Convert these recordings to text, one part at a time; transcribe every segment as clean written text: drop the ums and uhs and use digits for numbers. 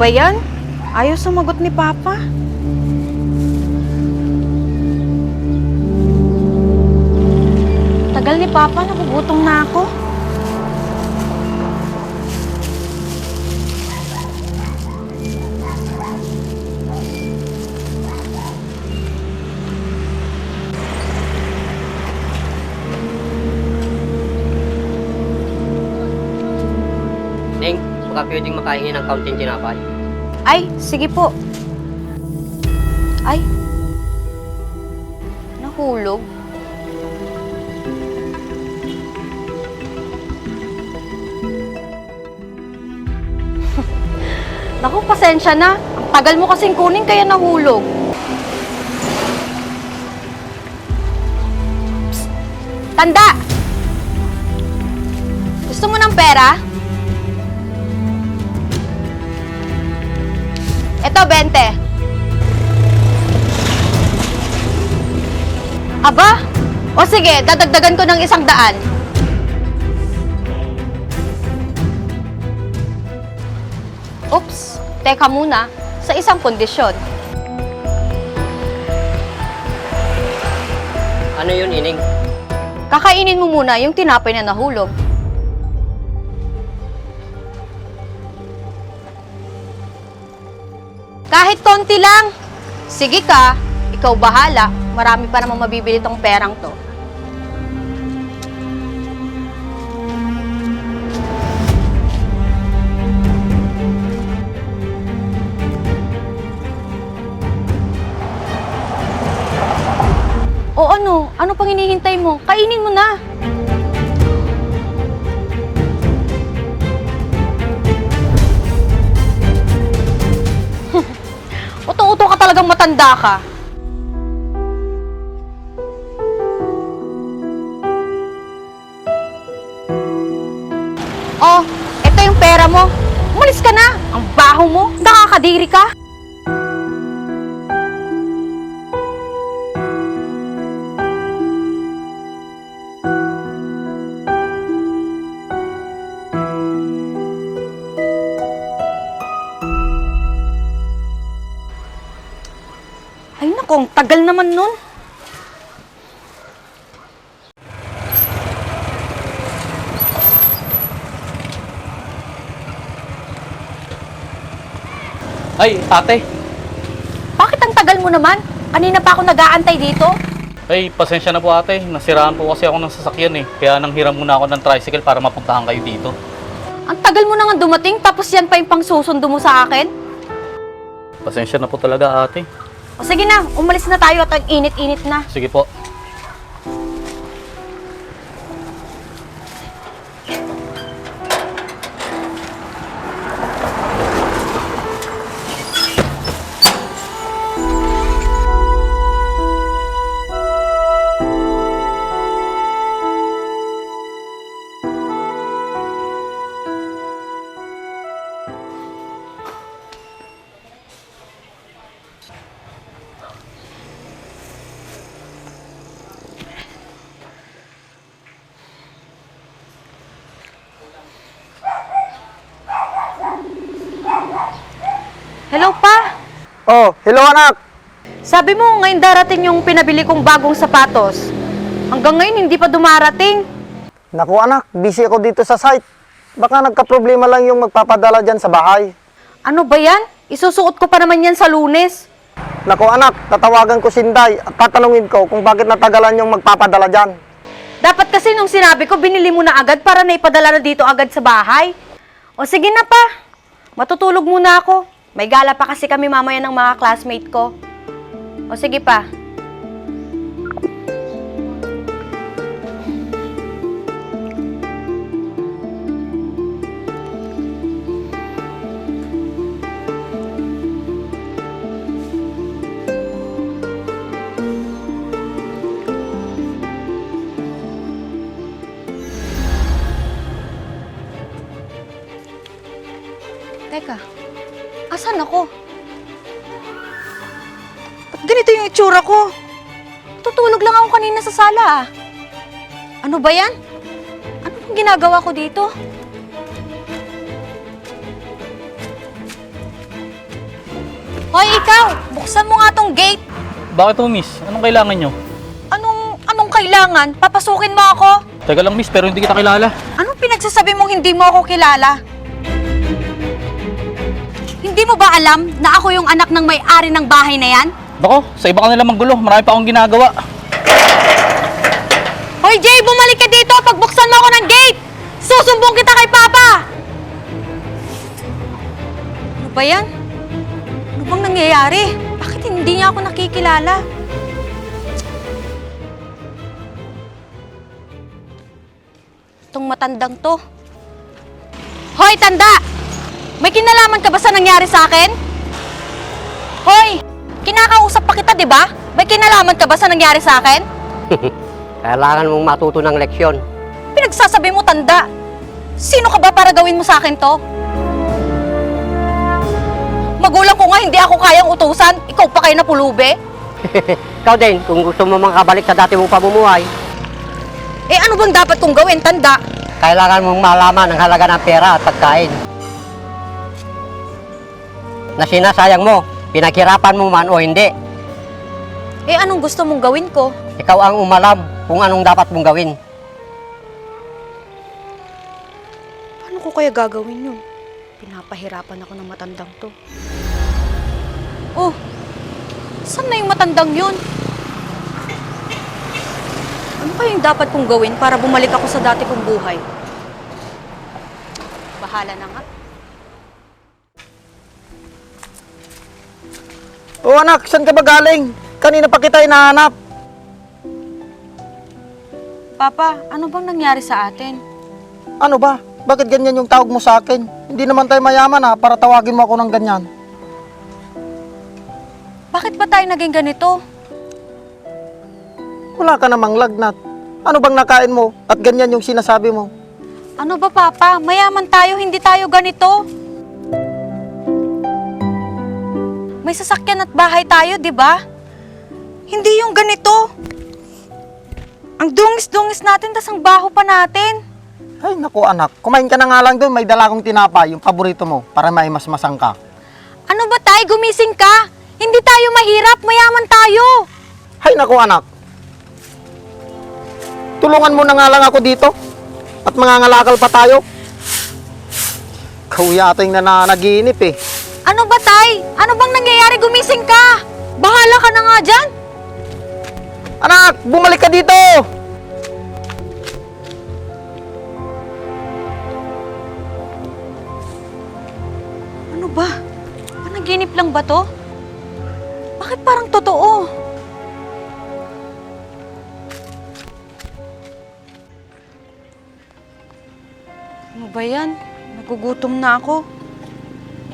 ba yan? Ayaw sumagot ni Papa. Tagal ni Papa, nagugutom na ako. Neng, baka pwedeng makahingi ng kaunting tinapay. Ay, sige po. Ay. Nahulog. Naku, pasensya na. Ang tagal mo kasing kunin kaya nahulog. Psst! Tanda! Gusto mo ng pera? Ito, 20. Aba? O sige, dadagdagan ko ng 100. Oops, teka muna, sa isang kondisyon. Ano yun, Ining? Kakainin mo muna yung tinapay na nahulog. Kahit konti lang. Sige ka, ikaw bahala. Marami pa namang mabibili tong perang to. O ano? Ano pang hinihintay mo? Kainin mo na. Uto-uto ka talagang matanda ka. Oh, ito yung pera mo. Umalis ka na. Ang baho mo. Nakakadiri ka. Ay naku, ang tagal naman nun. Ay, ate. Bakit ang tagal mo naman? Kanina pa ako nag-aantay dito. Ay, pasensya na po ate. Nasiraan po kasi ako ng sasakyan eh. Kaya nanghiram muna ako ng tricycle para mapuntahan kayo dito. Ang tagal mo na nga dumating, tapos yan pa yung pangsusundo mo sa akin? Pasensya na po talaga ate. O sige na, umalis na tayo at ang init-init na. Sige po. Hello pa? Oh, hello anak. Sabi mo ngayon darating yung pinabili kong bagong sapatos. Hanggang ngayon hindi pa dumarating. Naku anak, busy ako dito sa site. Baka nagka-problema lang yung magpapadala dyan sa bahay. Ano ba yan? Isusuot ko pa naman yan sa Lunes. Naku anak, tatawagan ko si Inday at tatanungin ko kung bakit natagalan yung magpapadala dyan. Dapat kasi nung sinabi ko, binili mo na agad para naipadala na dito agad sa bahay. O sige na pa, matutulog muna ako. May gala pa kasi kami mamaya ng mga classmate ko. O sige pa. Teka, asan ako? Ba't ganito yung itsura ko? Tutulog lang ako kanina sa sala ah. Ano ba yan? Ano bang ginagawa ko dito? Hoy, ikaw! Buksan mo nga tong gate! Bakit po, miss? Anong kailangan nyo? Anong kailangan? Papasukin mo ako? Teka lang, miss, pero hindi kita kilala. Anong pinagsasabi mong hindi mo ako kilala? Hindi mo ba alam na ako yung anak ng may-ari ng bahay na yan? Bako, sa iba ka nila manggulo. Marami pa akong ginagawa. Hoy, Jay! Bumalik ka dito! Pagbuksan mo ako ng gate! Susumbong kita kay Papa! Ano ba yan? Ano bang nangyayari? Bakit hindi niya ako nakikilala? Itong matandang to. Hoy, tanda! May kinalaman ka ba sa nangyari sa akin? Hoy! Kinakausap pa kita, di ba? May kinalaman ka ba sa nangyari sa akin? Kailangan mong matuto ng leksyon. Pinagsasabi mo, tanda. Sino ka ba para gawin mo sa akin to? Magulang ko nga hindi ako kayang utusan. Ikaw pa kayo na pulube. Ikaw din, kung gusto mo makabalik sa dati mong pamumuhay, Eh ano bang dapat kong gawin, tanda? kailangan mong malaman ang halaga ng pera at pagkain. Na sinasayang mo, pinaghirapan mo man o hindi, Eh anong gusto mong gawin ko? ikaw ang umalam kung anong dapat mong gawin. Ano ko kaya gagawin yun? Pinapahirapan ako ng matandang to. Oh, saan na yung matandang yun? Ano kaya yung dapat kong gawin para bumalik ako sa dati kong buhay? Bahala na nga. O anak, saan ka ba galing? Kanina pa kita hinahanap. Papa, ano bang nangyari sa atin? Ano ba? Bakit ganyan yung tawag mo sa akin? Hindi naman tayo mayaman para tawagin mo ako ng ganyan. Bakit ba tayo naging ganito? Wala ka namang lagnat. Ano bang nakain mo at ganyan yung sinasabi mo? Ano ba, Papa? Mayaman tayo, hindi tayo ganito. May sasakyan at bahay tayo, di ba? Hindi yung ganito. Ang dungis-dungis natin, tas ang baho pa natin. Ay, naku anak. Kumain ka na nga lang doon. May dala kong tinapay, yung paborito mo, para may masmasang ka. Ano ba, Tay? Gumising ka. Hindi tayo mahirap, mayaman tayo. Hay, naku anak. Tulungan mo na nga lang ako dito. At mangangalakal pa tayo. Kauyating na naginip eh. Ano ba, Tay? Ano bang nangyayari? Gumising ka. Bahala ka na nga dyan. Anak, bumalik ka dito! Ano ba? Panaginip lang ba to? Bakit parang totoo? Ano ba yan? Nagugutom na ako.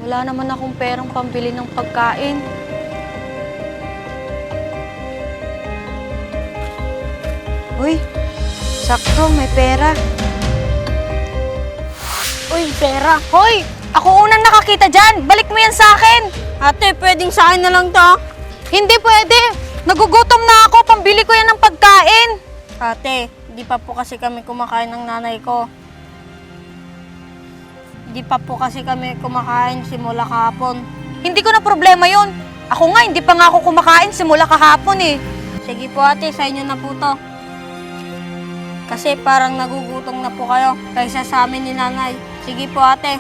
Wala naman akong perang pambili ng pagkain. Uy, sakto, may pera. Uy, pera. Hoy! Ako unang nakakita dyan! Balik mo yan sa akin! Ate, pwedeng sa akin na lang to? Hindi pwede! Nagugutom na ako! Pambili ko yan ng pagkain! Ate, di pa po kasi kami kumakain ng nanay ko. Di pa po kasi kami kumakain simula kahapon. Hindi ko na problema yon. Ako nga, hindi pa nga ako kumakain simula kahapon eh. Sige po ate, sa inyo na po to. Kasi parang nagugutom na po kayo kaysa sa amin ni nanay. Sige po ate.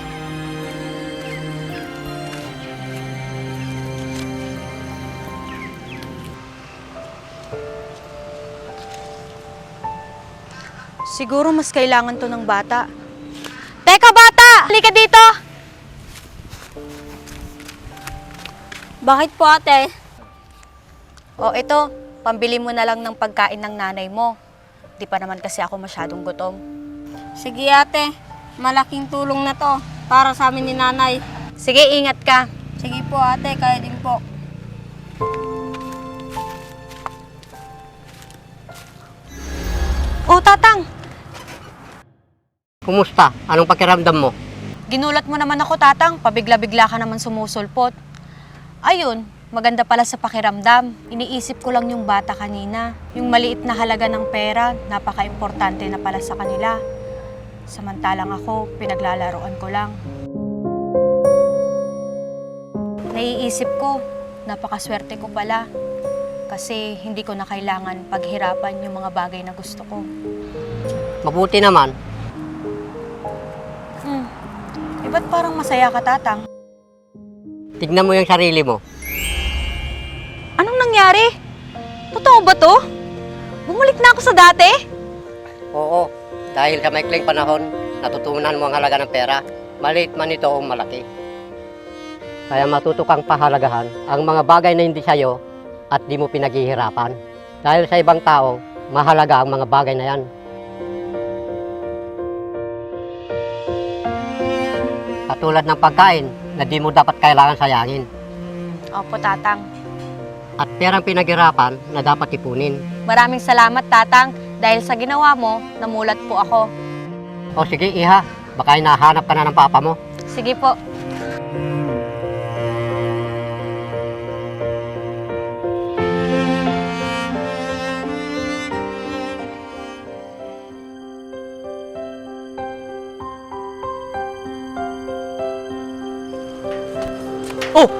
Siguro mas kailangan to ng bata. Teka bata! Halika dito! Bakit po ate? O ito, pambili mo na lang ng pagkain ng nanay mo. Di pa naman kasi ako masyadong gutom. Sige ate, malaking tulong na to para sa amin ni nanay. Sige, ingat ka. Sige po ate, kaya din po. O tatang, Kumusta? Anong pakiramdam mo? ginulat mo naman ako tatang. Pabigla-bigla ka naman sumusulpot. Ayun, maganda pala sa pakiramdam. Iniisip ko lang yung bata kanina. Yung maliit na halaga ng pera, napaka-importante na pala sa kanila. Samantalang ako, pinaglalaroan ko lang. Naiisip ko, napakaswerte ko pala. Kasi hindi ko na kailangan paghirapan yung mga bagay na gusto ko. Mabuti naman. Ba't parang masaya ka, Tatang? Tignan mo yung sarili mo. Anong nangyari? Totoo ba to? Bumalik na ako sa dati? Oo, dahil sa maikling panahon, natutunan mo ang halaga ng pera. Maliit man ito o malaki. Kaya matuto kang pahalagahan ang mga bagay na hindi sa'yo at di mo pinaghihirapan. Dahil sa ibang tao, mahalaga ang mga bagay na yan. Katulad ng pagkain na di mo dapat kailangan sayangin. Opo, Tatang. At perang pinaghirapan na dapat ipunin. Maraming salamat, Tatang. Dahil sa ginawa mo, namulat po ako. O sige, Iha, baka hinahanap ka na ng papa mo. Sige po. Oh,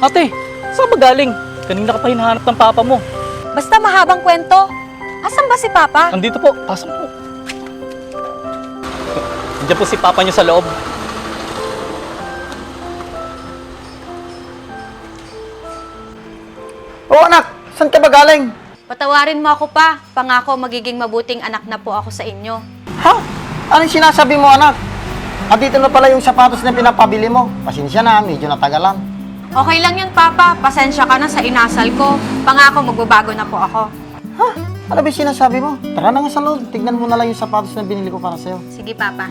ate, saan ba galing? Kanina ka pa hinahanap ng papa mo. Basta mahabang kwento. Asan ba si Papa? Andito po, pasok po. Nandiyan po si papa niyo sa loob. Oh anak, saan ka ba galing? Patawarin mo ako pa. Pangako magiging mabuting anak na po ako sa inyo. Ha? Anong sinasabi mo anak? Dito na pala yung sapatos na pinapabili mo. Pasensya na, medyo natagalan. Okay lang yun, Papa. Pasensya ka na sa inasal ko. Pangako magbabago na po ako. Ha? Ano ba yung sinasabi mo? Tara na nga sa loob, tignan mo na lang yung sapatos na binili ko para sa'yo. Sige, Papa.